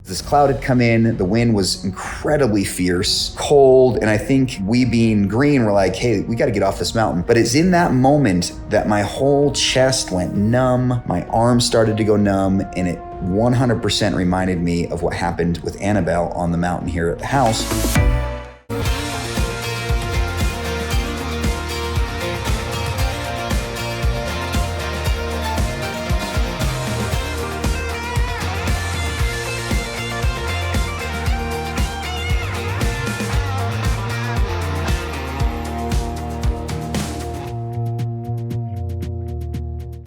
This cloud had come in, the wind was incredibly fierce, cold, and I think we being green were like, hey, we gotta get off this mountain. But it's in that moment that my whole chest went numb, my arms started to go numb, and it 100% reminded me of what happened with Annabelle on the mountain here at the house.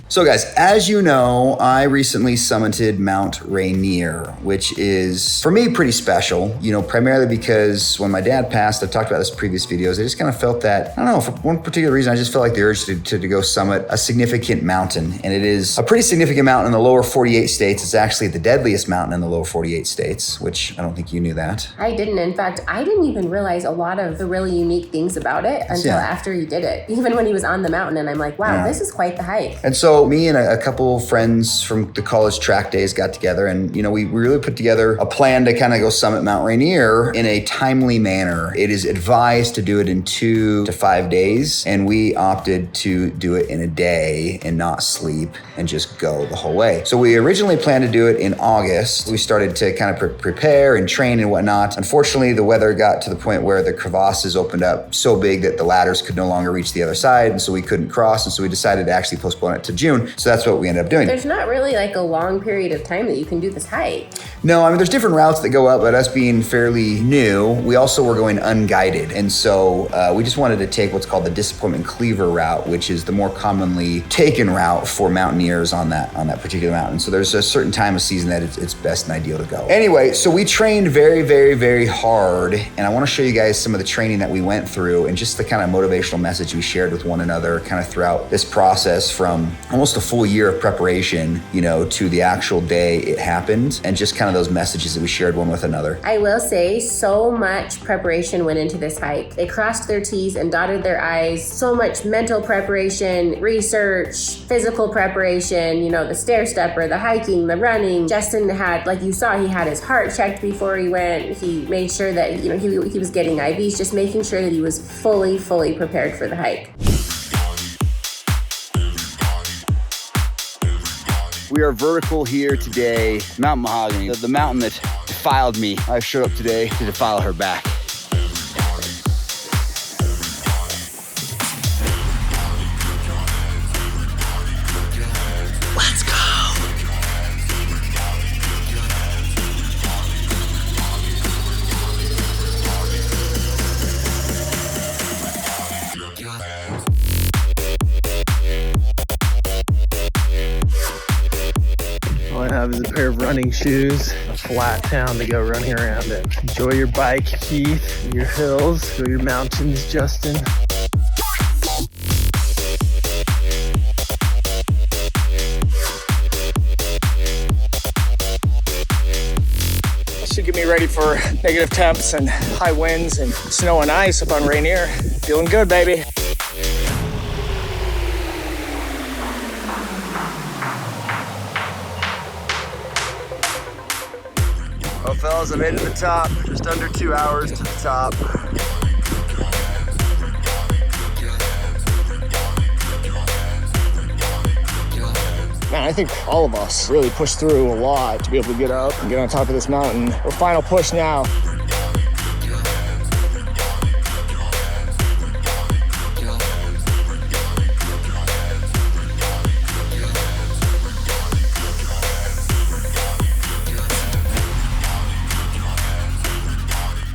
So guys, as you know, I recently summited Mount Rainier, which is, for me, pretty special, primarily because when my dad passed, I've talked about this in previous videos, I just kind of felt that, I don't know, for one particular reason, I just felt like the urge to go summit a significant mountain. And it is a pretty significant mountain in the lower 48 states. It's actually the deadliest mountain in the lower 48 states, which I don't think you knew that. I didn't. In fact, I didn't even realize a lot of the really unique things about it until after he did it. Even when he was on the mountain, and I'm like, wow, this is quite the hike. And so me and a couple friends from the college track days got together, and we really put together a plan to kind of go summit Mount Rainier in a timely manner. It is advised to do it in 2 to 5 days, and we opted to do it in a day and not sleep and just go the whole way. So we originally planned to do it in August. We started to kind of prepare and train and whatnot. Unfortunately, the weather got to the point where the crevasses opened up so big that the ladders could no longer reach the other side, and so we couldn't cross, and so we decided to actually postpone it to June. So that's what we ended up doing. There's not really like a long period of time that you can do this hike. No, I mean, there's different routes that go up, but us being fairly new, we also were going unguided. And so we just wanted to take what's called the Disappointment Cleaver route, which is the more commonly taken route for mountaineers on that particular mountain. So there's a certain time of season that it's best and ideal to go. Anyway, so we trained very, very, very hard. And I want to show you guys some of the training that we went through and just the kind of motivational message we shared with one another kind of throughout this process, from almost a full year of preparation, to the actual day it happened, and just kind of those messages that we shared one with another. I will say so much preparation went into this hike. They crossed their T's and dotted their I's. So much mental preparation, research, physical preparation, the stair stepper, the hiking, the running. Justin had, like you saw, he had his heart checked before he went. He made sure that, he was getting IVs, just making sure that he was fully prepared for the hike. We are vertical here today, Mount Mahogany, the mountain that defiled me. I showed up today to defile her back. Let's go. All I have is a pair of running shoes, a flat town to go running around in. Enjoy your bike, Keith, your hills, go your mountains, Justin. Should get me ready for negative temps and high winds and snow and ice up on Rainier. Feeling good, baby. Well, fellas, I made it to the top. Just under 2 hours to the top. Man, I think all of us really pushed through a lot to be able to get up and get on top of this mountain. We're final push now.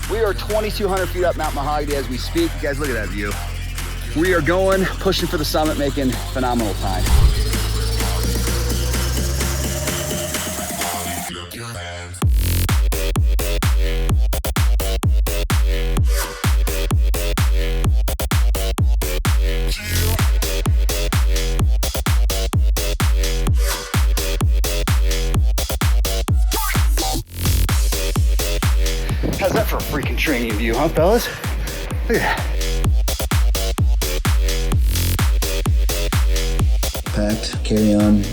We are 2,200 feet up Mount Mahogany as we speak. You guys, look at that view. We are going, pushing for the summit, making phenomenal time. How's that for a freaking training view, huh, fellas? Look at that. Packed, carry on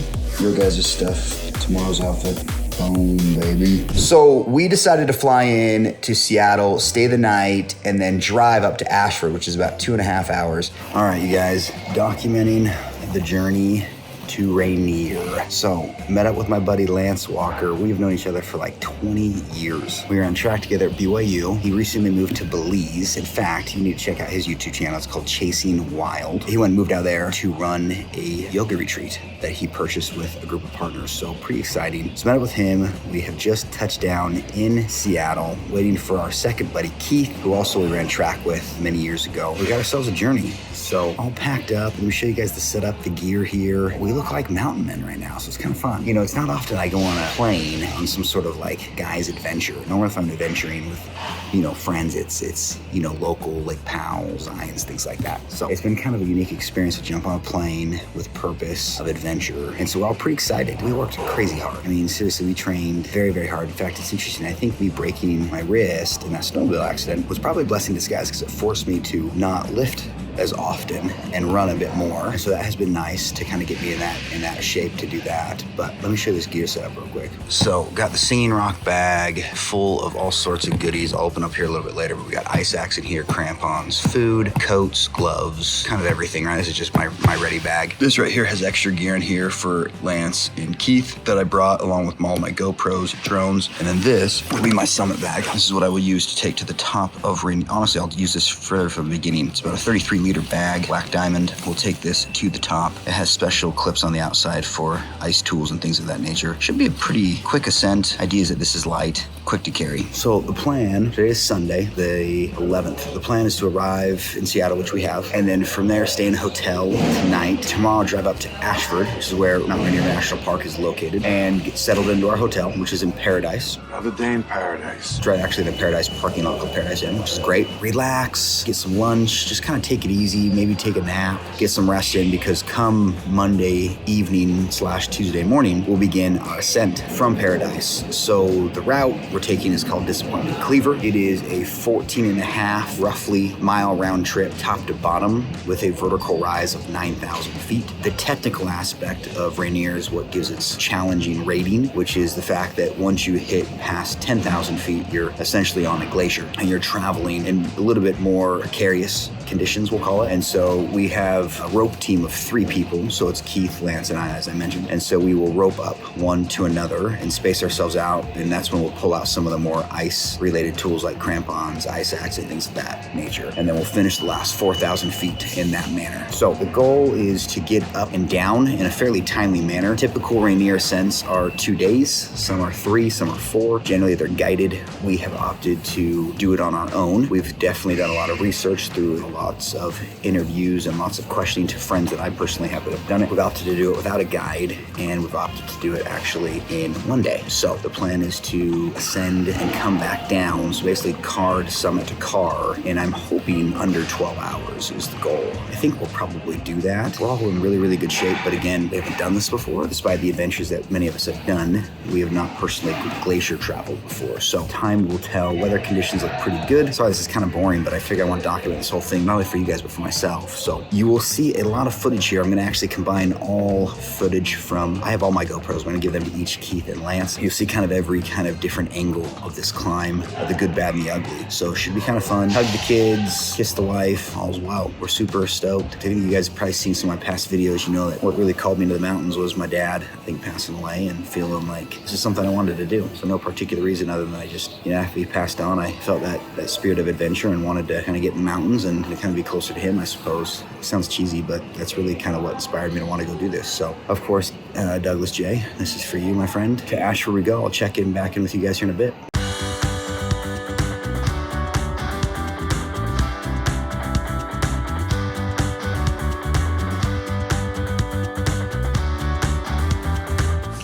your guys' stuff, tomorrow's outfit. Boom, baby. So we decided to fly in to Seattle, stay the night, and then drive up to Ashford, which is about 2.5 hours. All right, you guys, documenting the journey to Rainier. So, met up with my buddy Lance Walker. We've known each other for like 20 years. We were on track together at BYU. He recently moved to Belize. In fact, you need to check out his YouTube channel. It's called Chasing Wild. He went and moved out there to run a yoga retreat that he purchased with a group of partners. So, pretty exciting. So, met up with him. We have just touched down in Seattle, waiting for our second buddy, Keith, who also we ran track with many years ago. We got ourselves a journey. So all packed up. Let me show you guys the setup, the gear here. We look like mountain men right now, so it's kind of fun. You know, it's not often I go on a plane on some sort of like guy's adventure. Normally if I'm adventuring with, you know, friends, it's you know, local, like pals, Zions, things like that. So it's been kind of a unique experience to jump on a plane with purpose of adventure. And so we're all pretty excited. We worked crazy hard. I mean, seriously, we trained very, very hard. In fact, it's interesting. I think me breaking my wrist in that snowmobile accident was probably a blessing in disguise because it forced me to not lift as often and run a bit more. So that has been nice to kind of get me in that shape to do that. But let me show you this gear setup real quick. So got the Singing Rock bag full of all sorts of goodies. I'll open up here a little bit later, but we got ice axe in here, crampons, food, coats, gloves, kind of everything, right? This is just my ready bag. This right here has extra gear in here for Lance and Keith that I brought along with all my GoPros, drones. And then this will be my summit bag. This is what I will use to take to the top of Rainier. Honestly, I'll use this further from the beginning. It's about a 33-liter bag, black diamond. We'll take this to the top. It has special clips on the outside for ice tools and things of that nature. Should be a pretty quick ascent. Idea is that this is light, quick to carry. So the plan, today is Sunday, the 11th. The plan is to arrive in Seattle, which we have, and then from there stay in a hotel tonight. Tomorrow drive up to Ashford, which is where Mount Rainier National Park is located, and get settled into our hotel, which is in Paradise. Another day in Paradise. It's right actually in the Paradise parking lot called Paradise Inn, which is great. Relax, get some lunch, just kind of take it easy, maybe take a nap, get some rest in, because come Monday evening / Tuesday morning, we'll begin our ascent from Paradise. So the route we're taking is called Disappointment Cleaver. It is a 14.5 roughly mile round trip top to bottom with a vertical rise of 9,000 feet. The technical aspect of Rainier is what gives its challenging rating, which is the fact that once you hit past 10,000 feet, you're essentially on a glacier and you're traveling in a little bit more precarious conditions, we'll call it. And so we have a rope team of 3 people. So it's Keith, Lance, and I, as I mentioned. And so we will rope up one to another and space ourselves out. And that's when we'll pull out some of the more ice related tools like crampons, ice axe, and things of that nature. And then we'll finish the last 4,000 feet in that manner. So the goal is to get up and down in a fairly timely manner. Typical Rainier ascents are 2 days. Some are 3, some are 4. Generally they're guided. We have opted to do it on our own. We've definitely done a lot of research through lots of interviews and lots of questioning to friends that I personally have that have done it. We've opted to do it without a guide, and we've opted to do it actually in one day. So the plan is to ascend and come back down. So basically car to summit to car, and I'm hoping under 12 hours is the goal. I think we'll probably do that. We're all in really, really good shape, but again, we haven't done this before. Despite the adventures that many of us have done, we have not personally glacier traveled before. So time will tell. Weather conditions look pretty good. Sorry, this is kind of boring, but I figure I want to document this whole thing, not only for you guys, but for myself. So you will see a lot of footage here. I'm going to actually combine all footage from, I have all my GoPros. I'm going to give them to each Keith and Lance. You'll see kind of every kind of different angle of this climb, the good, bad, and the ugly. So it should be kind of fun. Hug the kids, kiss the wife, all's well. We're super stoked. I think you guys have probably seen some of my past videos. You know that what really called me to the mountains was my dad, I think, passing away and feeling like this is something I wanted to do. So no particular reason other than I just, after he passed on, I felt that spirit of adventure and wanted to kind of get in the mountains and kind of be closer to him, I suppose. It sounds cheesy, but that's really kind of what inspired me to want to go do this. So, of course, Douglas J., this is for you, my friend. To Ashford we go. I'll check back in with you guys here in a bit.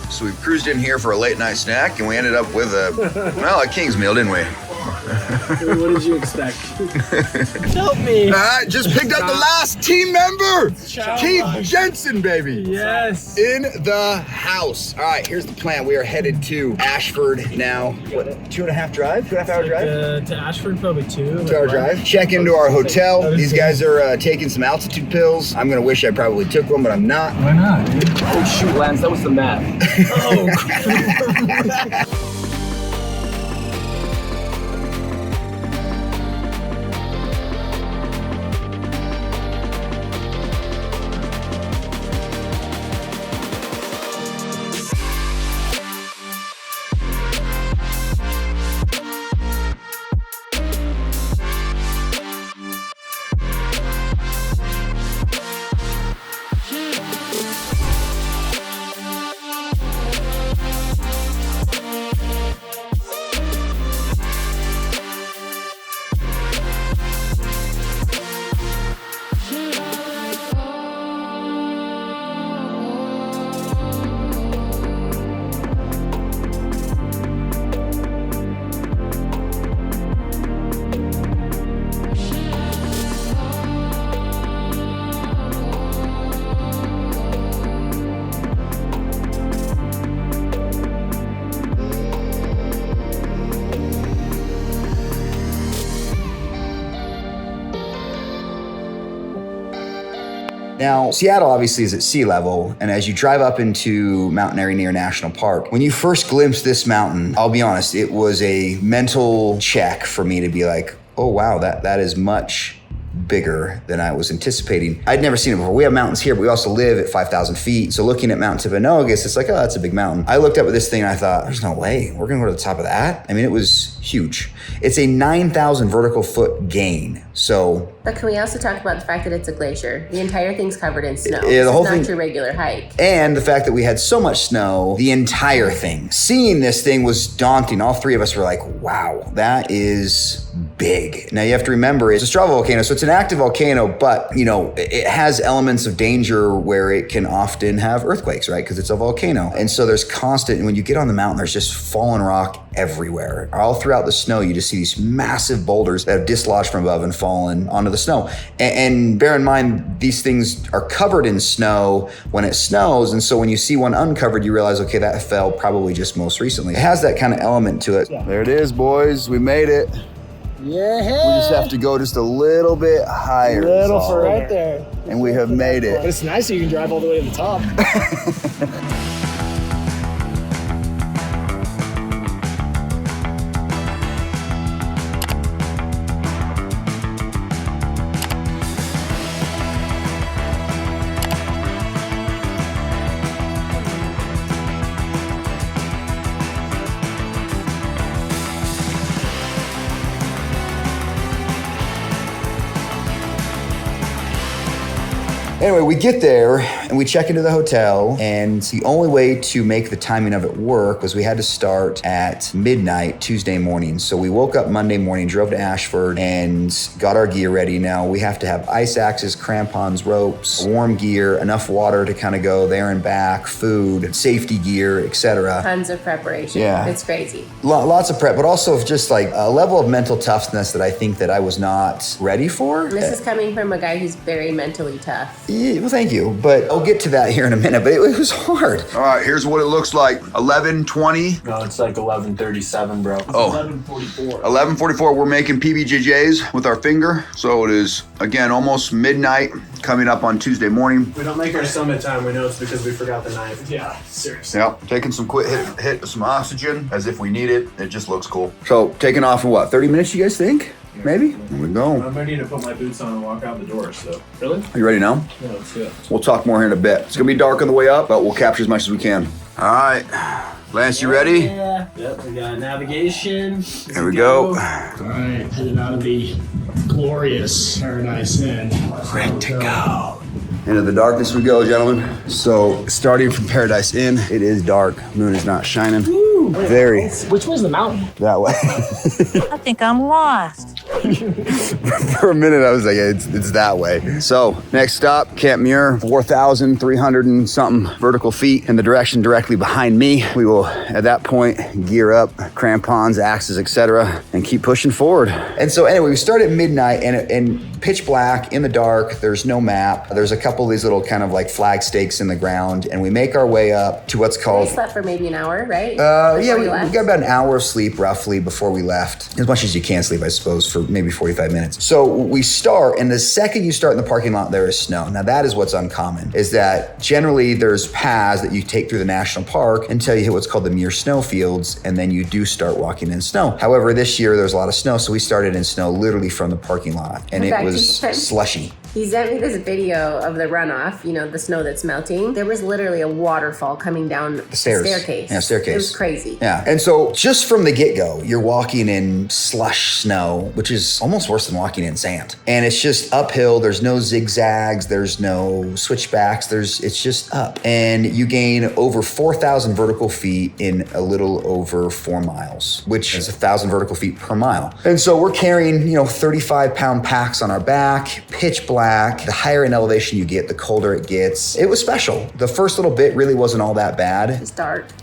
So we've cruised in here for a late night snack, and we ended up with a King's meal, didn't we? What did you expect? Help me. All right, just picked up the last team member. Keith Jensen, baby. Yes. In the house. All right, here's the plan. We are headed to Ashford now. What, 2.5 drive? 2.5 hour drive? To Ashford, probably 2. 2 hour drive. Check into our hotel. These guys are taking some altitude pills. I'm gonna wish I probably took one, but I'm not. Why not, dude? Oh shoot, Lance, that was the map. Oh, Now, Seattle obviously is at sea level, and as you drive up into Mountain Rainier National Park, when you first glimpse this mountain, I'll be honest, it was a mental check for me to be like, oh wow, that is much bigger than I was anticipating. I'd never seen it before. We have mountains here, but we also live at 5,000 feet. So looking at Mount Timpanogos, it's like, oh, that's a big mountain. I looked up at this thing and I thought, there's no way we're gonna go to the top of that. I mean, it was huge. It's a 9,000 vertical foot gain. So, But can we also talk about the fact that it's a glacier? The entire thing's covered in snow. Yeah, the whole it's thing- not your regular hike. and the fact that we had so much snow, the entire thing. Seeing this thing was daunting. All three of us were like, wow, that is big. Now you have to remember, it's a stratovolcano, so it's an active volcano, but you know, it has elements of danger where it can often have earthquakes, right? Because it's a volcano. And so there's constant, and when you get on the mountain, there's just fallen rock everywhere. All throughout the snow, you just see these massive boulders that have dislodged from above and fallen onto the snow. And bear in mind, these things are covered in snow when it snows. And so when you see one uncovered, you realize, okay, that fell probably just most recently. It has that kind of element to it. Yeah. There it is, boys. We made it. yeah. We just have to go just a little bit higher. Little is all. for right there. And we have made But it. it's nice that you can drive all the way to the top. Anyway, we get there and we check into the hotel, and the only way to make the timing of it work was we had to start at midnight Tuesday morning. So we woke up Monday morning, drove to Ashford, and got our gear ready. Now we have to have ice axes, crampons, ropes, warm gear, enough water to kind of go there and back, food, safety gear, etc. Tons of preparation. Yeah. It's crazy. Lots of prep, but also just like a level of mental toughness that I think that I was not ready for. And this is coming from a guy who's very mentally tough. Yeah, well, thank you, but I'll get to that here in a minute, but it was hard. All right, here's what it looks like. 11:20. No, it's like 11:37, bro. Oh. 11:44. 11:44, we're making PBJJs with our finger. So it is, again, almost midnight, coming up on Tuesday morning. We don't make our summit time. We know it's because we forgot the knife. Yeah, seriously. Yep, taking some quick hit some oxygen as if we need it. It just looks cool. So taking off in what, 30 minutes, you guys think? Maybe? Here we go. I'm ready to put my boots on and walk out the door, so. Really? Are you ready now? Yeah, let's do it. We'll talk more here in a bit. It's gonna be dark on the way up, but we'll capture as much as we can. All right, Lance, you ready? Yeah. Yep, we got navigation. Here we go. All right, headed out of the glorious Paradise Inn. Ready to go. Into the darkness we go, gentlemen. So, starting from Paradise Inn, it is dark. Moon is not shining. Woo! Very. Which way's the mountain? That way. I think I'm lost. For a minute, I was like, it's that way. So next stop, Camp Muir, 4,300 and something vertical feet in the direction directly behind me. We will, at that point, gear up, crampons, axes, etc., and keep pushing forward. And so anyway, we start at midnight and pitch black in the dark. There's no map. There's a couple of these little kind of like flag stakes in the ground, and we make our way up to what's called. We slept for maybe an hour, right? Yeah, we got about an hour of sleep roughly before we left. As much as you can sleep, I suppose, for maybe 45 minutes. So we start, and the second you start in the parking lot, there is snow. Now that is what's uncommon, is that generally there's paths that you take through the national park until you hit what's called the Muir snowfields, and then you do start walking in snow. However, this year there's a lot of snow, so we started in snow literally from the parking lot, and it was slushy. He sent me this video of the runoff, you know, the snow that's melting. There was literally a waterfall coming down the staircase. Yeah, staircase. It was crazy. Yeah. And so just from the get-go, you're walking in slush snow, which is almost worse than walking in sand. And it's just uphill. There's no zigzags. There's no switchbacks. It's just up. And you gain over 4,000 vertical feet in a little over 4 miles, which is 1,000 vertical feet per mile. And so we're carrying, 35-pound packs on our back, pitch black. The higher in elevation you get, the colder it gets. It was special. The first little bit really wasn't all that bad.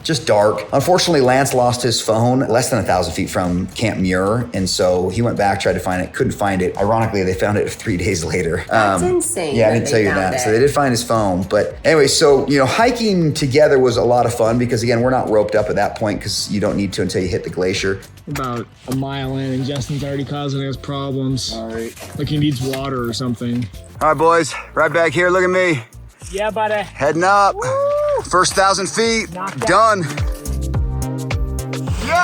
Just dark. Unfortunately, Lance lost his phone less than 1,000 feet from Camp Muir, and so he went back, tried to find it, couldn't find it. Ironically, they found it 3 days later. That's insane. Yeah, I didn't tell you that. So they did find his phone. But anyway, so, hiking together was a lot of fun because, again, we're not roped up at that point because you don't need to until you hit the glacier. About a mile in, and Justin's already causing us problems. All right. Like he needs water or something. All right, boys, right back here. Look at me. Yeah, buddy. Heading up. Woo! First 1,000 feet. Done. Yo!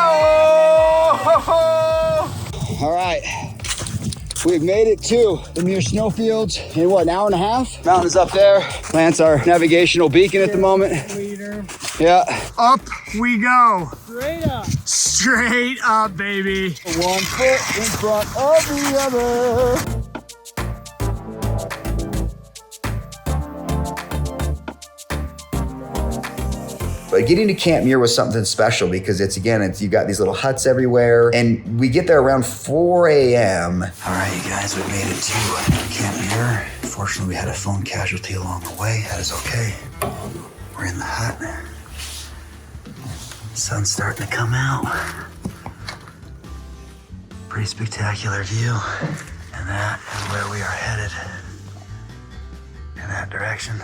All right. We've made it to the Muir snowfields in an hour and a half? Mountains up there. Lance, our navigational beacon at the moment. Leader. Yeah. Up we go. Straight up. Straight up, baby. 1 foot in front of the other. But getting to Camp Muir was something special because you got these little huts everywhere, and we get there around 4 a.m. All right, you guys, we made it to Camp Muir. Fortunately, we had a phone casualty along the way. That is okay. We're in the hut. Sun's starting to come out. Pretty spectacular view. And that is where we are headed. In that direction.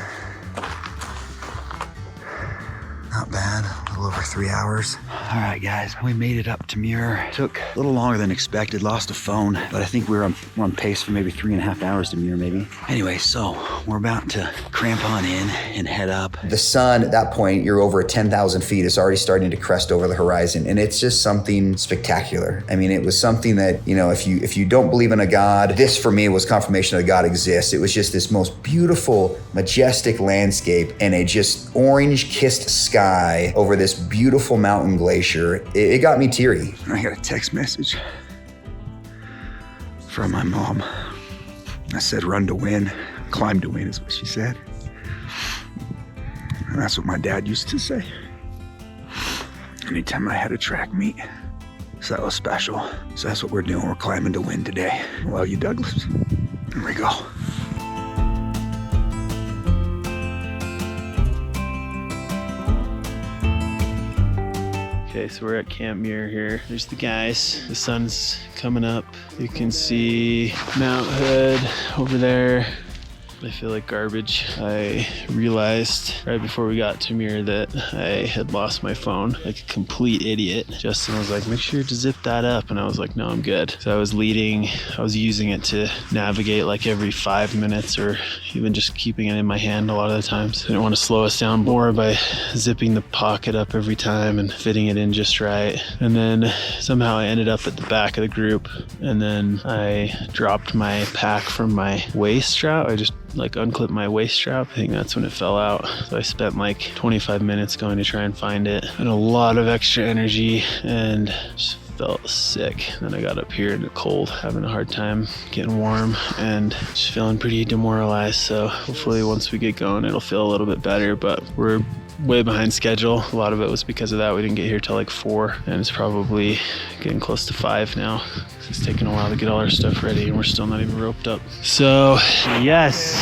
Not bad, a little over 3 hours. All right, guys, we made it up to Muir. Took a little longer than expected, lost a phone, but I think we're on pace for maybe 3.5 hours to Muir, maybe. Anyway, so we're about to cramp on in and head up. The sun, at that point, you're over 10,000 feet. It's already starting to crest over the horizon, and it's just something spectacular. I mean, it was something that, if you don't believe in a God, this for me was confirmation that God exists. It was just this most beautiful, majestic landscape and a just orange-kissed sky over this beautiful mountain glacier. It got me teary. I got a text message from my mom. I said, run to win, climb to win is what she said. And that's what my dad used to say anytime I had a track meet. So that was special. So that's what we're doing. We're climbing to win today. Well, you Douglas. Here we go. Okay, so we're at Camp Muir here. There's the guys. The sun's coming up. You can see Mount Hood over there. I feel like garbage. I realized right before we got to Muir that I had lost my phone, like a complete idiot. Justin was like, make sure to zip that up. And I was like, no, I'm good. So I was using it to navigate like every 5 minutes or even just keeping it in my hand a lot of the times. I didn't want to slow us down more by zipping the pocket up every time and fitting it in just right. And then somehow I ended up at the back of the group, and then I dropped my pack from my waist strap. I just unclipped my waist strap. I think that's when it fell out. So I spent like 25 minutes going to try and find it, and a lot of extra energy, and just felt sick. Then I got up here in the cold, having a hard time getting warm and just feeling pretty demoralized. So hopefully once we get going, it'll feel a little bit better, but we're way behind schedule. A lot of it was because of that. We didn't get here till like 4, and it's probably getting close to 5 now. It's taking a while to get all our stuff ready, and we're still not even roped up. So, yes.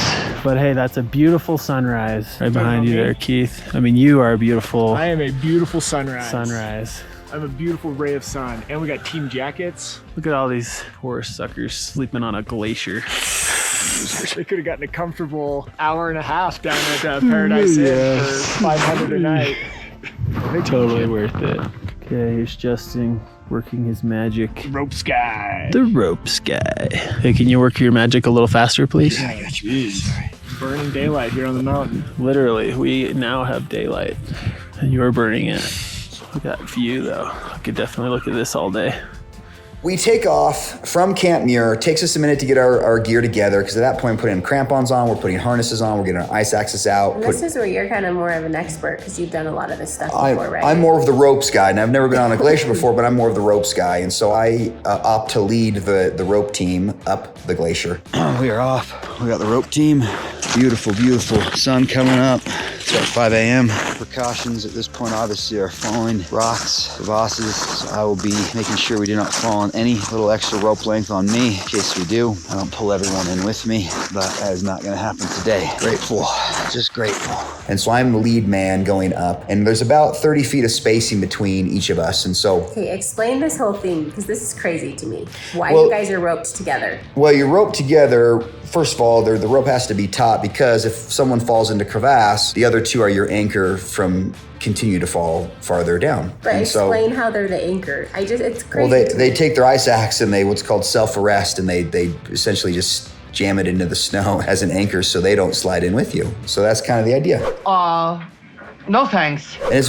But hey, that's a beautiful sunrise right behind you there, Keith. I mean, you are beautiful. I am a beautiful sunrise. Sunrise. I'm a beautiful ray of sun. And we got team jackets. Look at all these poor suckers sleeping on a glacier. They could have gotten a comfortable hour and a half down at Paradise Inn for 500 a night. Totally worth it. Okay, here's Justin working his magic. Ropes guy. The ropes guy. Hey, can you work your magic a little faster, please? Yeah, I got you. Sorry. Burning daylight here on the mountain. Literally, we now have daylight, and you're burning it. Look at that view, though. I could definitely look at this all day. We take off from Camp Muir. It takes us a minute to get our gear together because at that point, we're putting crampons on, we're putting harnesses on, we're getting our ice axes out. And this is where you're kind of more of an expert because you've done a lot of this stuff before, right? I'm more of the ropes guy, and I've never been on a glacier before, but I'm more of the ropes guy, and so I opt to lead the rope team up the glacier. We are off. We got the rope team. Beautiful, beautiful sun coming up. It's about 5 a.m. Precautions at this point obviously are falling rocks, crevasses, so I will be making sure we do not fall on any little extra rope length on me. In case we do, I don't pull everyone in with me, but that is not gonna happen today. Grateful, just grateful. And so I'm the lead man going up, and there's about 30 feet of spacing between each of us, and so... Okay, explain this whole thing, because this is crazy to me. Why you guys are roped together? Well, you're roped together. First of all, the rope has to be taut because if someone falls into crevasse, the other two are your anchor from continue to fall farther down. But and explain how they're the anchor. It's crazy. Well, they take their ice axe and they what's called self-arrest, and they essentially just jam it into the snow as an anchor so they don't slide in with you. So that's kind of the idea. No thanks. And it's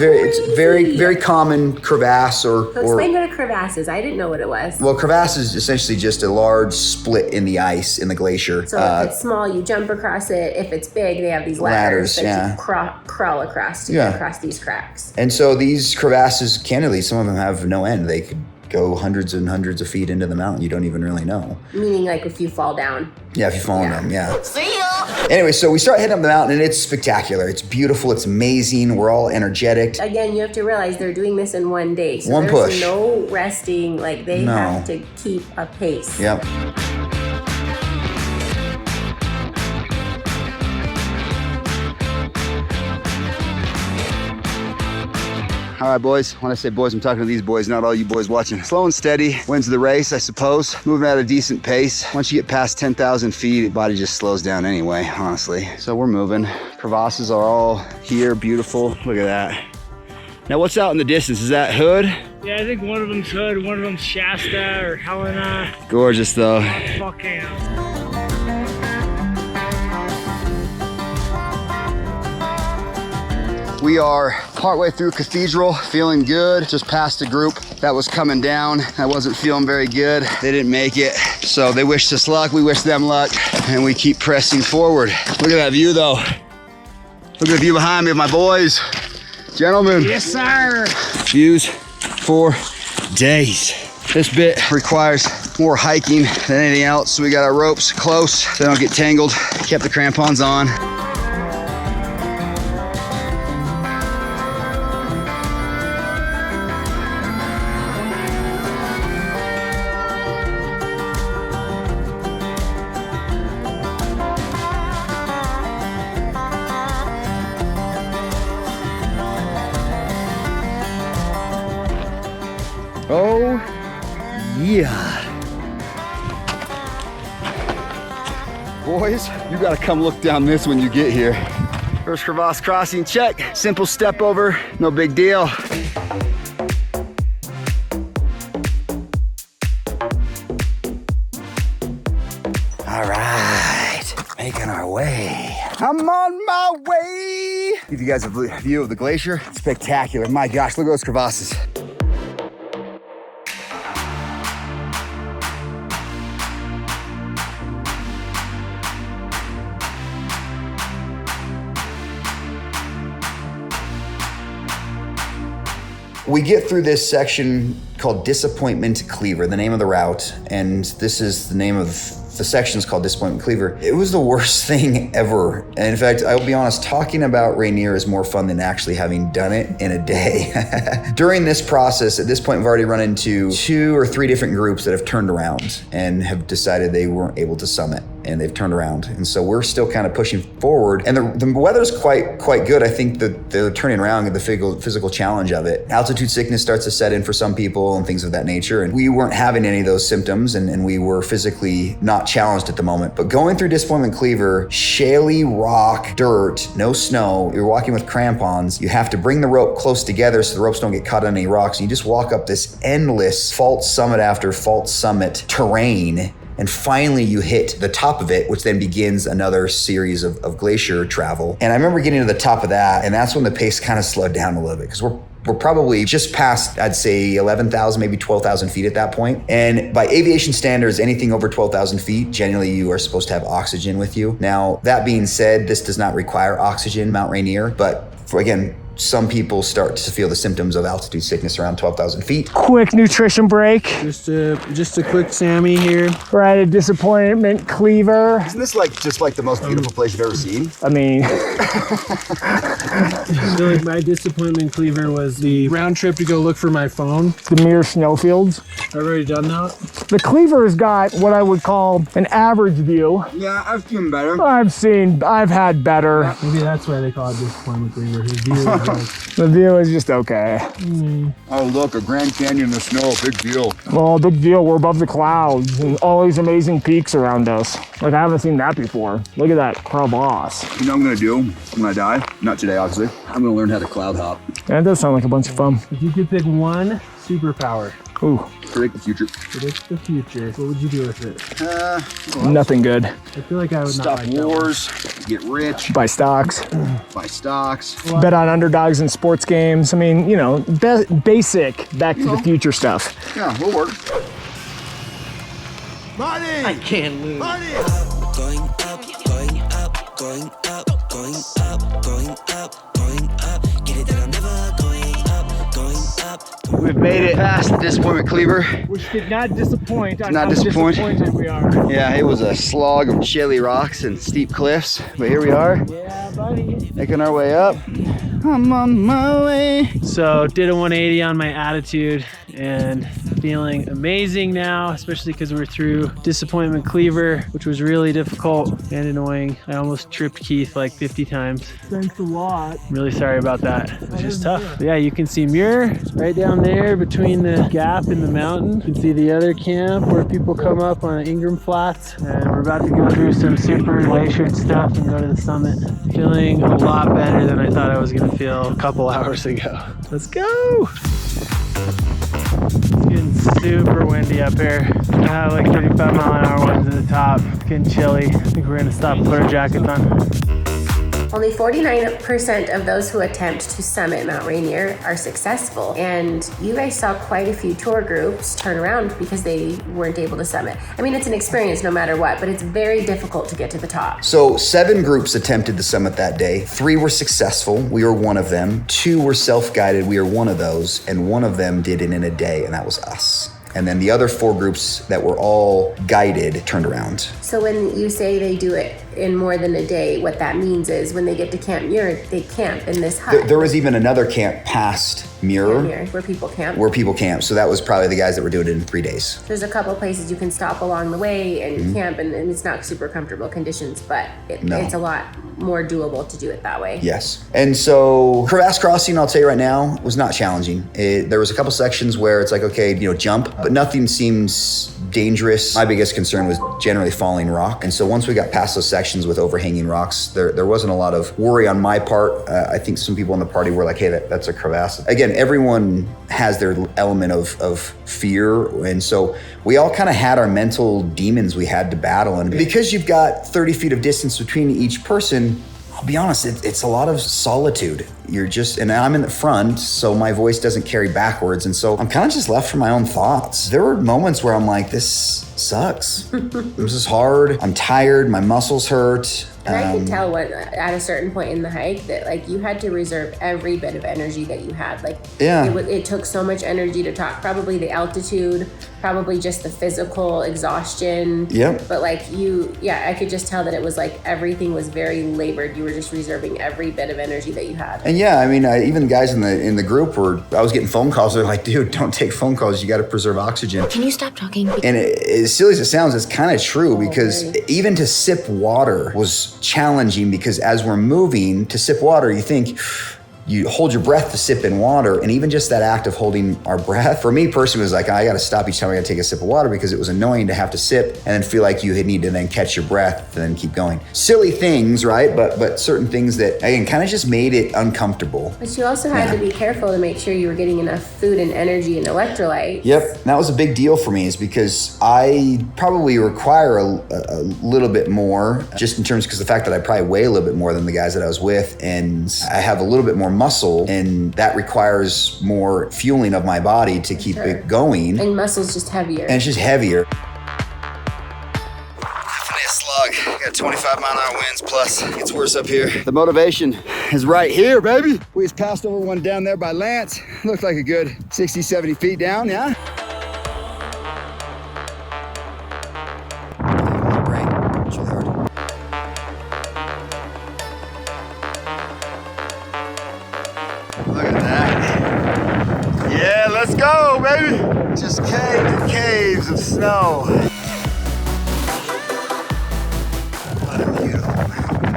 very common crevasse So explain what a crevasse is. I didn't know what it was. Well, crevasse is essentially just a large split in the ice in the glacier. So if it's small, you jump across it. If it's big, they have these ladders that you crawl across to get across these cracks. And so these crevasses, candidly, some of them have no end. They could go hundreds and hundreds of feet into the mountain. You don't even really know. Meaning like if you fall down. Yeah, if you fall in them, yeah. See ya! Anyway, so we start heading up the mountain, and it's spectacular. It's beautiful. It's amazing. We're all energetic. Again, you have to realize they're doing this in one day. So one there's push. No resting. Like they have to keep a pace. Yep. All right, boys. When I say boys, I'm talking to these boys, not all you boys watching. Slow and steady wins the race, I suppose. Moving at a decent pace. Once you get past 10,000 feet, the body just slows down anyway, honestly. So we're moving. Crevasses are all here, beautiful. Look at that. Now, what's out in the distance? Is that Hood? Yeah, I think one of them's Hood, one of them's Shasta or Helena. Gorgeous, though. Fuck yeah. We are partway through Cathedral, feeling good. Just passed a group that was coming down. I wasn't feeling very good. They didn't make it. So they wished us luck, we wish them luck, and we keep pressing forward. Look at that view though. Look at the view behind me of my boys. Gentlemen. Yes, sir. Views for days. This bit requires more hiking than anything else. So we got our ropes close so they don't get tangled. Kept the crampons on. Oh, yeah. Boys, you gotta come look down this when you get here. First crevasse crossing, check. Simple step over, no big deal. All right, making our way. I'm on my way. Give you guys a view of the glacier. Spectacular, my gosh, look at those crevasses. We get through this section called Disappointment Cleaver, the name of the route, and this is the name of the section's called Disappointment Cleaver. It was the worst thing ever. And in fact, I'll be honest, talking about Rainier is more fun than actually having done it in a day. During this process, at this point, we've already run into 2 or 3 different groups that have turned around and have decided they weren't able to summit, and they've turned around. And so we're still kind of pushing forward. And the weather's quite good. I think that the turning around and the physical challenge of it. Altitude sickness starts to set in for some people and things of that nature. And we weren't having any of those symptoms, and we were physically not challenged at the moment. But going through Disappointment Cleaver, shaly rock, dirt, no snow, you're walking with crampons, you have to bring the rope close together so the ropes don't get caught on any rocks. And you just walk up this endless fault summit after fault summit terrain. And finally you hit the top of it, which then begins another series of glacier travel. And I remember getting to the top of that, and that's when the pace kind of slowed down a little bit, because we're probably just past, I'd say 11,000, maybe 12,000 feet at that point. And by aviation standards, anything over 12,000 feet, generally you are supposed to have oxygen with you. Now, that being said, this does not require oxygen, Mount Rainier, but again, some people start to feel the symptoms of altitude sickness around 12,000 feet. Quick nutrition break. Just a quick Sammy here. We're at a Disappointment Cleaver. Isn't this just like the most beautiful place you've ever seen? I mean, I feel like my Disappointment Cleaver was the round trip to go look for my phone. the Muir snowfields. I've already done that. The Cleaver's got what I would call an average view. Yeah, I've seen better. I've had better. Maybe that's why they call it Disappointment Cleaver. His view is like, The view is just okay. Oh, look, a Grand Canyon in the snow, big deal. Well, big deal. We're above the clouds and all these amazing peaks around us. Like, I haven't seen that before. Look at that crevasse. You know what I'm gonna do when I die? Not today, obviously. I'm gonna learn how to cloud hop. That does sound like a bunch of fun. if you could pick one superpower, Ooh, Predict the future. predict the future, what would you do with it? nothing good. I feel like I would Stop not like that one. wars, get rich, Buy stocks, buy stocks. bet on underdogs in sports games. I mean, you know, basic Back to the Future stuff. Yeah, we'll work. I can't lose. Going up, going up, going up, going up, going up, going up. Get it that I'm never going up, going up. We've made it past the Disappointment Cleaver. Which did not disappoint on Not how disappoint. disappointed we are. Yeah, it was a slog of shelly rocks and steep cliffs, but here we are, Yeah, buddy. making our way up. I'm on my way. So did a 180 on my attitude and feeling amazing now, especially because we're through Disappointment Cleaver, which was really difficult and annoying. I almost tripped Keith like 50 times. Thanks a lot. I'm really sorry about that. It was just tough. But yeah, you can see Muir right down there between the gap and the mountain. You can see the other camp where people come up on Ingram Flats. And we're about to go through some super glacier stuff and go to the summit. Feeling a lot better than I thought I was gonna feel a couple hours ago. Let's go! It's getting super windy up here. I have like 35-mile-an-hour winds at the top. It's getting chilly. I think we're gonna stop and put our jackets on. Only 49% of those who attempt to summit Mount Rainier are successful. And you guys saw quite a few tour groups turn around because they weren't able to summit. I mean, it's an experience no matter what, but it's very difficult to get to the top. So 7 groups attempted the summit that day. 3 were successful. We were one of them. 2 were self-guided. We were one of those. And one of them did it in a day, and that was us. And then the other 4 groups that were all guided turned around. So when you say they do it in more than a day, what that means is when they get to Camp Muir, they camp in this hut. There was even another camp past Muir Muir, where people camp. where people camp. So that was probably the guys that were doing it in 3 days. There's a couple places you can stop along the way and camp, and it's not super comfortable conditions, but it's a lot more doable to do it that way. Yes. And so crevasse crossing, I'll tell you right now, was not challenging. There was a couple sections where it's like, okay, jump, but nothing seems dangerous. My biggest concern was generally falling rock. And so once we got past those sections with overhanging rocks, there wasn't a lot of worry on my part. I think some people in the party were like, hey, that's a crevasse. Again, everyone has their element of fear. And so we all kind of had our mental demons we had to battle. And because you've got 30 feet of distance between each person, I'll be honest, it's a lot of solitude. And I'm in the front, so my voice doesn't carry backwards. And so I'm kind of just left for my own thoughts. There were moments where I'm like, this sucks. This is hard. I'm tired. My muscles hurt. And I could tell at a certain point in the hike that like you had to reserve every bit of energy that you had. Like it took so much energy to talk. Probably the altitude, probably just the physical exhaustion. Yep. But like I could just tell that it was like everything was very labored. You were just reserving every bit of energy that you had. And yeah, I mean, even the guys in the group I was getting phone calls. They're like, dude, don't take phone calls. You got to preserve oxygen. Can you stop talking? And as silly as it sounds, it's kind of true because even to sip water was challenging because as we're moving to sip water, you think you hold your breath to sip in water. And even just that act of holding our breath, for me personally, was like, I got to stop each time I got to take a sip of water because it was annoying to have to sip and then feel like you need to then catch your breath and then keep going. Silly things, right? But certain things that, again, kind of just made it uncomfortable. But you also had to be careful to make sure you were getting enough food and energy and electrolytes. Yep, and that was a big deal for me is because I probably require a little bit more just in terms, because the fact that I probably weigh a little bit more than the guys that I was with, and I have a little bit more muscle, and that requires more fueling of my body to keep it going. And muscle's just heavier. And it's just heavier. Definitely a slog. Got 25-mile-an-hour winds plus. It gets worse up here. The motivation is right here, baby. We just passed over one down there by Lance. Looked like a good 60, 70 feet down, yeah? Look at that. Yeah, let's go, baby. Just caves and caves of snow. What a beautiful mountain.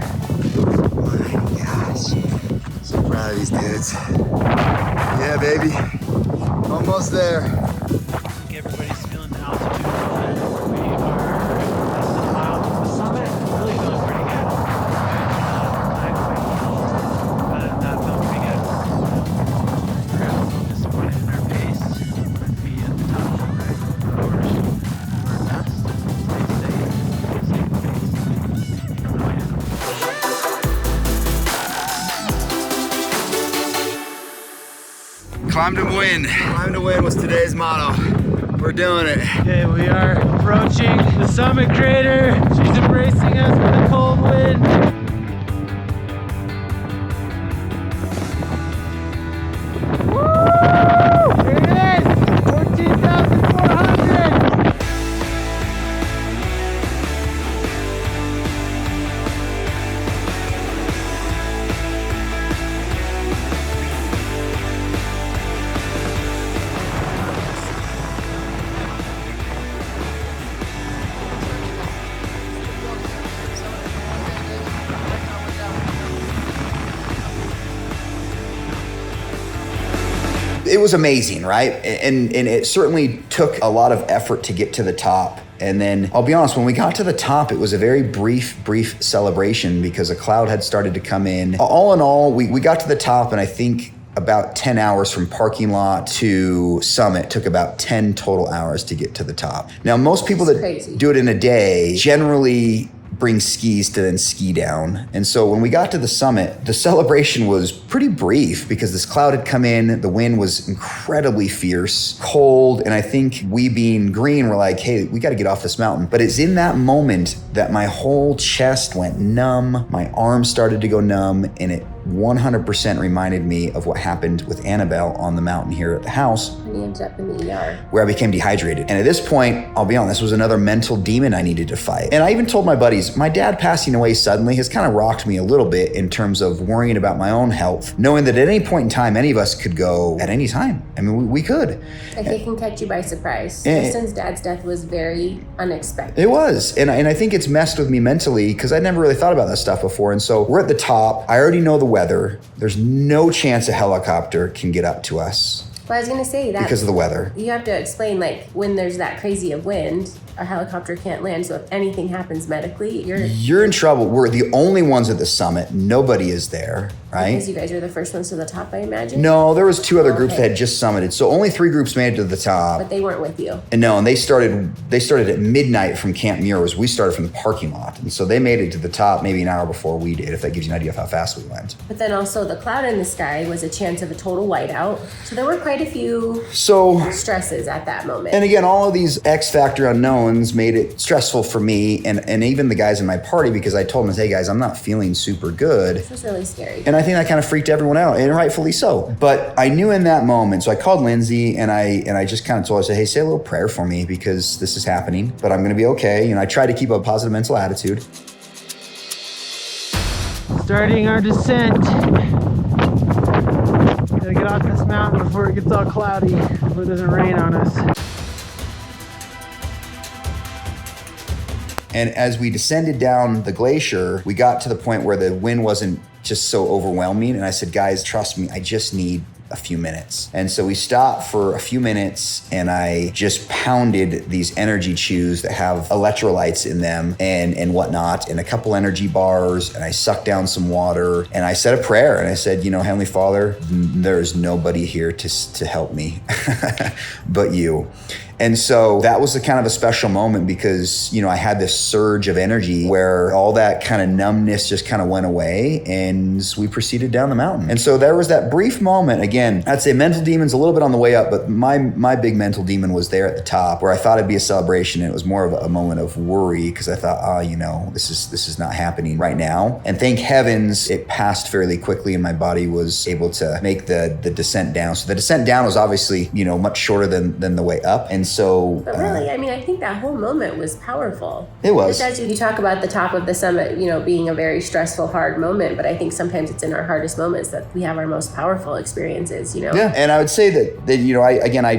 My gosh. So proud of these dudes. Yeah, baby. Almost there. I think everybody's feeling the altitude. We are less than a mile from the summit. Really feeling pretty good. Not feeling pretty good. We're a little disappointed in our pace. We'd be at the top of the our best. Climb to win. Climb to win was today's motto. We're doing it. Okay, we are approaching the summit crater. She's embracing us with a cold wind. Woo! Here it is! 14,400! It was amazing, right? And it certainly took a lot of effort to get to the top. And then I'll be honest, when we got to the top, it was a very brief celebration because a cloud had started to come in. All in all, we got to the top, and I think about 10 hours from parking lot to summit took about 10 total hours to get to the top. Now, most people that do it in a day generally bring skis to then ski down. And so when we got to the summit, the celebration was pretty brief because this cloud had come in, the wind was incredibly fierce, cold, and I think we being green were like, hey, we gotta get off this mountain. But it's in that moment that my whole chest went numb, my arms started to go numb, and it 100% reminded me of what happened with Annabelle on the mountain here at the house. And he ended up in the ER. Where I became dehydrated. And at this point, I'll be honest, this was another mental demon I needed to fight. And I even told my buddies, my dad passing away suddenly has kind of rocked me a little bit in terms of worrying about my own health, knowing that at any point in time, any of us could go at any time. I mean, we could. Like it can catch you by surprise. Kristen's dad's death was very unexpected. It was. And I think it's messed with me mentally because I never really thought about that stuff before. And so we're at the top. I already know the weather. There's no chance a helicopter can get up to us. Well, I was going to say that. Because of the weather. You have to explain, like, when there's that crazy of wind, a helicopter can't land. So if anything happens medically, you're in trouble. We're the only ones at the summit. Nobody is there, right? Because you guys were the first ones to the top, I imagine? No, there was 2 other groups that had just summited. So only 3 groups made it to the top. But they weren't with you. And no, and they started at midnight from Camp Muir. We started from the parking lot. And so they made it to the top maybe an hour before we did, if that gives you an idea of how fast we went. But then also the cloud in the sky was a chance of a total whiteout. So there were quite quite a few stresses at that moment. And again, all of these X factor unknowns made it stressful for me and even the guys in my party, because I told them, hey guys, I'm not feeling super good. This was really scary. And I think that kind of freaked everyone out, and rightfully so. But I knew in that moment, so I called Lindsay and I just kind of told her, I said, hey, say a little prayer for me because this is happening, but I'm going to be okay. You know, I try to keep a positive mental attitude. Starting our descent. Gotta get off this mountain before it gets all cloudy, before it doesn't rain on us. And as we descended down the glacier, we got to the point where the wind wasn't just so overwhelming. And I said, guys, trust me, I just need a few minutes. And so we stopped for a few minutes and I just pounded these energy chews that have electrolytes in them and whatnot, and a couple energy bars, and I sucked down some water and I said a prayer and I said, you know, Heavenly Father, there is nobody here to help me but you. And so that was a kind of a special moment because, you know, I had this surge of energy where all that kind of numbness just kind of went away and we proceeded down the mountain. And so there was that brief moment. Again, I'd say mental demons a little bit on the way up, but my big mental demon was there at the top where I thought it'd be a celebration. And it was more of a moment of worry because I thought, you know, this is not happening right now. And thank heavens it passed fairly quickly and my body was able to make the descent down. So the descent down was obviously, you know, much shorter than the way up. And so, but really, I mean, I think that whole moment was powerful. It was. Just as you talk about the top of the summit, you know, being a very stressful, hard moment, but I think sometimes it's in our hardest moments that we have our most powerful experiences, you know? Yeah, and I would say that you know, I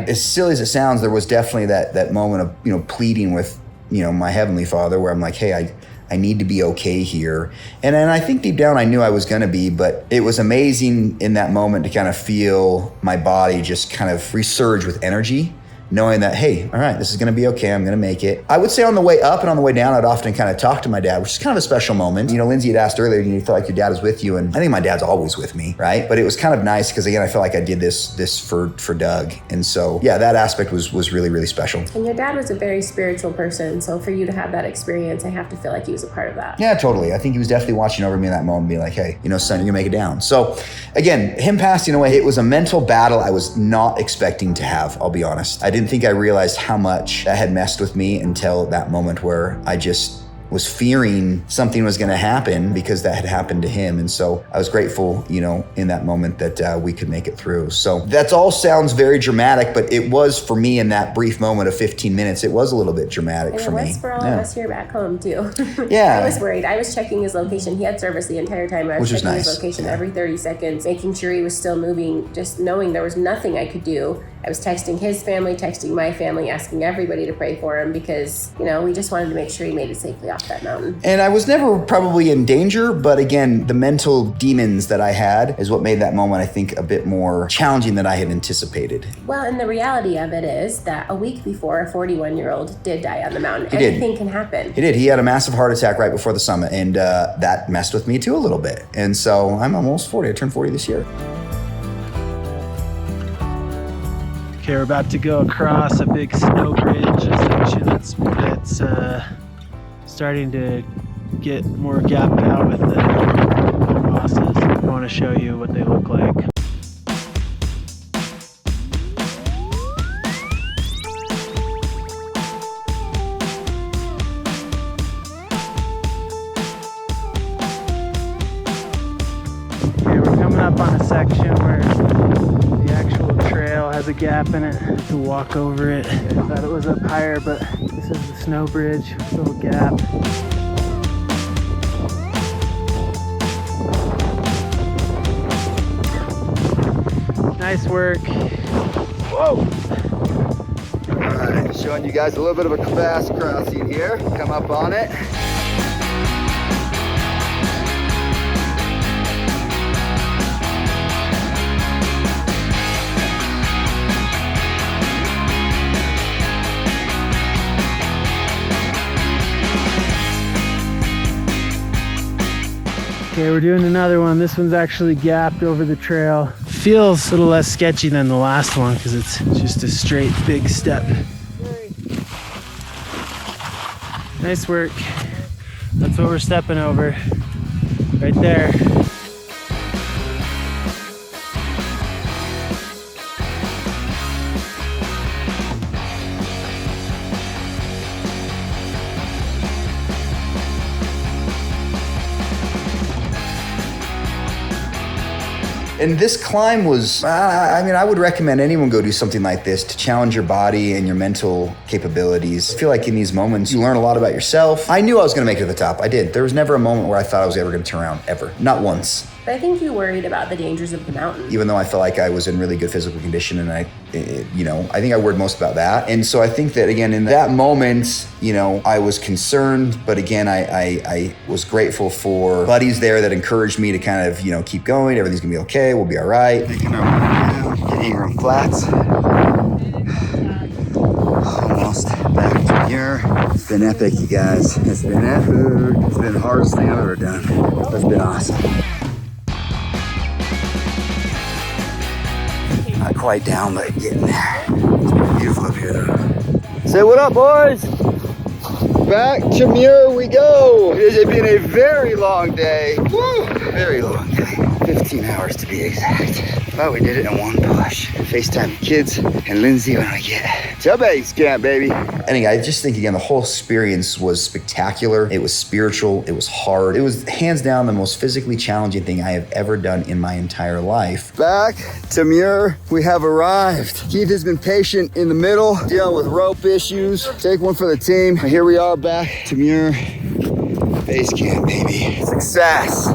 as silly as it sounds, there was definitely that moment of, you know, pleading with, you know, my Heavenly Father where I'm like, hey, I need to be okay here. And I think deep down I knew I was going to be, but it was amazing in that moment to kind of feel my body just kind of resurge with energy, knowing that, hey, all right, this is going to be okay. I'm going to make it. I would say on the way up and on the way down, I'd often kind of talk to my dad, which is kind of a special moment. You know, Lindsay had asked earlier, you felt like your dad was with you. And I think my dad's always with me, right? But it was kind of nice because, again, I felt like I did this for Doug. And so, yeah, that aspect was really, really special. And your dad was a very spiritual person. So for you to have that experience, I have to feel like he was a part of that. Yeah, totally. I think he was definitely watching over me in that moment, being like, hey, you know, son, you're going to make it down. So again, him passing away, it was a mental battle I was not expecting to have, I'll be honest. I didn't think I realized how much that had messed with me until that moment where I just was fearing something was going to happen because that had happened to him. And so I was grateful, you know, in that moment that we could make it through. So that all sounds very dramatic, but it was for me in that brief moment of 15 minutes, it was a little bit dramatic for me. And it was for all of us here back home too. Yeah. I was worried. I was checking his location. He had service the entire time. I was checking his location every 30 seconds, making sure he was still moving, just knowing there was nothing I could do. I was texting his family, texting my family, asking everybody to pray for him because, you know, we just wanted to make sure he made it safely off that mountain. And I was never probably in danger, but again, the mental demons that I had is what made that moment, I think, a bit more challenging than I had anticipated. Well, and the reality of it is that a week before, a 41-year-old did die on the mountain. He did. Anything can happen. He did. He had a massive heart attack right before the summit, and that messed with me too a little bit. And so I'm almost 40. I turned 40 this year. Okay, we're about to go across a big snow bridge section that's starting to get more gapped out with the crevasses. I want to show you what they look like. Okay, we're coming up on a section where the actual trail has a gap in it to walk over it. I thought it was up higher, but this is the snow bridge, little gap. Nice work. Whoa! All right, showing you guys a little bit of a crevasse crossing here. Come up on it. Okay, we're doing another one. This one's actually gapped over the trail. Feels a little less sketchy than the last one because it's just a straight big step. Nice work. That's what we're stepping over. Right there. And this climb was, I would recommend anyone go do something like this to challenge your body and your mental capabilities. I feel like in these moments, you learn a lot about yourself. I knew I was gonna make it to the top. I did. There was never a moment where I thought I was ever gonna turn around, ever. Not once. But I think you worried about the dangers of the mountain. Even though I felt like I was in really good physical condition, and I think I worried most about that. And so I think that, again, in that moment, I was concerned, but again, I was grateful for buddies there that encouraged me to kind of, keep going. Everything's gonna be okay. We'll be all right. Making our way down to Ingram Flats. Almost back to Muir. It's been epic, you guys. It's been epic. It's been the hardest thing I've ever done. It's been awesome. Not quite down, but getting there. It's pretty beautiful up here, though. Say what up, boys? Back to Muir we go. It has been a very long day. Woo! Very long day. 15 hours to be exact. But we did it in one push. FaceTime the kids and Lindsay when I get to base camp, baby. Anyway, I just think, again, the whole experience was spectacular. It was spiritual. It was hard. It was hands down the most physically challenging thing I have ever done in my entire life. Back to Muir, we have arrived. Keith has been patient in the middle, dealing with rope issues. Take one for the team. Here we are back to Muir. Base camp, baby. Success.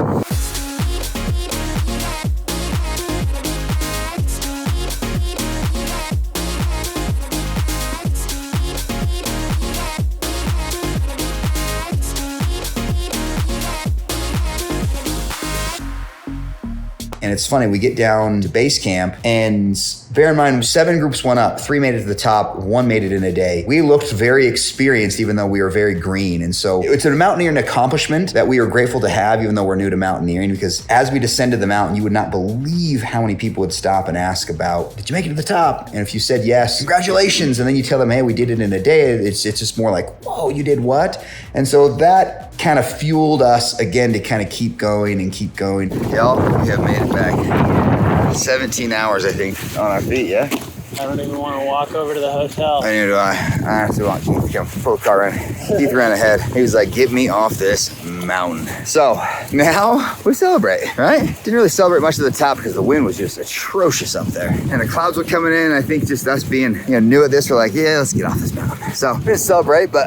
And it's funny, we get down to base camp, and bear in mind, 7 groups went up, 3 made it to the top, 1 made it in a day. We looked very experienced, even though we were very green. And so it's a mountaineering accomplishment that we are grateful to have, even though we're new to mountaineering, because as we descended the mountain, you would not believe how many people would stop and ask about, did you make it to the top? And if you said yes, congratulations. And then you tell them, hey, we did it in a day. It's just more like, whoa, you did what? And so that kind of fueled us again to kind of keep going and keep going. Y'all, we have made it back 17 hours, I think, on our feet, yeah? I don't even want to walk over to the hotel. Neither do I. I have to want Keith to come pull the car in. Keith ran ahead. He was like, get me off this mountain. So now we celebrate, right? Didn't really celebrate much at the top because the wind was just atrocious up there. And the clouds were coming in. I think just us being new at this, we're like, yeah, let's get off this mountain. So we didn't celebrate, but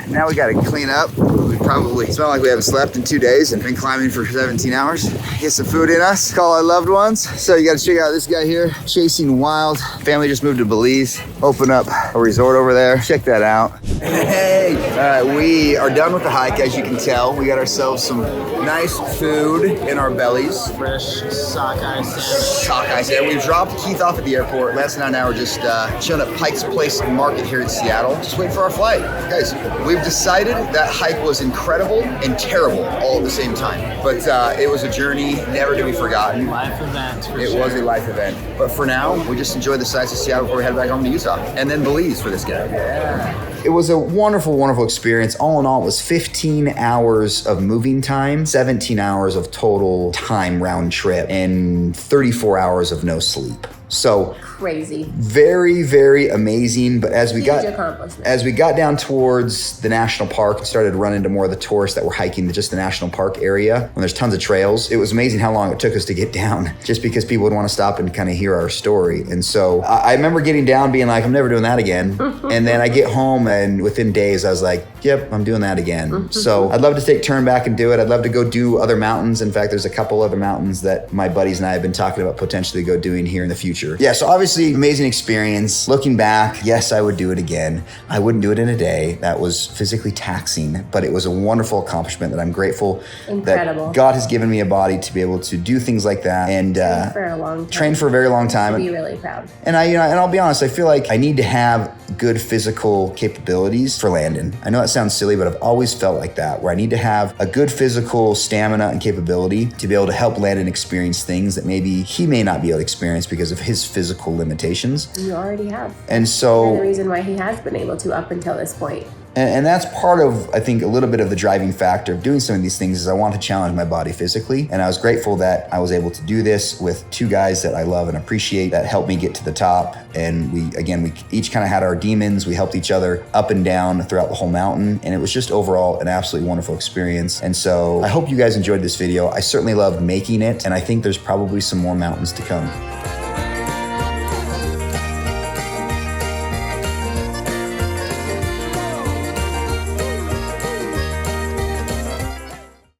now we got to clean up. We probably smell like we haven't slept in 2 days and been climbing for 17 hours. Get some food in us, call our loved ones. So you got to check out this guy here, Chasing Wild. Family just moved to Belize, open up a resort over there. Check that out. Hey, all right, we are done with the hike, as you can tell. We got ourselves some nice food in our bellies. Fresh sockeye sandwich. Sockeye sandwich. We've dropped Keith off at the airport. Last night now we're just chilling at Pike's Place Market here in Seattle. Just waiting for our flight. Guys, we've decided that hike was incredible and terrible all at the same time. But it was a journey never to be forgotten. Life event. It was a life event. But for now, we just enjoy the sights of Seattle before we head back home to Utah. And then Belize for this guy. Yeah. It was a wonderful, wonderful experience. All in all, it was 15 hours of moving time, 17 hours of total time round trip, and 34 hours of no sleep. So Crazy. Very, very amazing. But as we Huge accomplishment. as we got down towards the national park and started running into more of the tourists that were hiking just the national park area, when there's tons of trails, it was amazing how long it took us to get down, just because people would want to stop and kind of hear our story. And so I remember getting down being like, I'm never doing that again. And then I get home, and within days I was like, yep, I'm doing that again. So I'd love to take a turn back and do it. I'd love to go do other mountains. In fact, there's a couple other mountains that my buddies and I have been talking about potentially go doing here in the future. Yeah, so obviously amazing experience. Looking back, yes, I would do it again. I wouldn't do it in a day. That was physically taxing, but it was a wonderful accomplishment that I'm grateful that God has given me a body to be able to do things like that and for a long time. train for a very long time. Be really proud. And and I'll be honest, I feel like I need to have good physical capabilities for Landon. I know that sounds silly, but I've always felt like that, where I need to have a good physical stamina and capability to be able to help Landon experience things that maybe he may not be able to experience because of his physical limitations. You already have. And so And the reason why he has been able to up until this point. And that's part of, I think, a little bit of the driving factor of doing some of these things is I want to challenge my body physically. And I was grateful that I was able to do this with two guys that I love and appreciate that helped me get to the top. And we each kind of had our demons. We helped each other up and down throughout the whole mountain. And it was just overall an absolutely wonderful experience. And so I hope you guys enjoyed this video. I certainly loved making it. And I think there's probably some more mountains to come.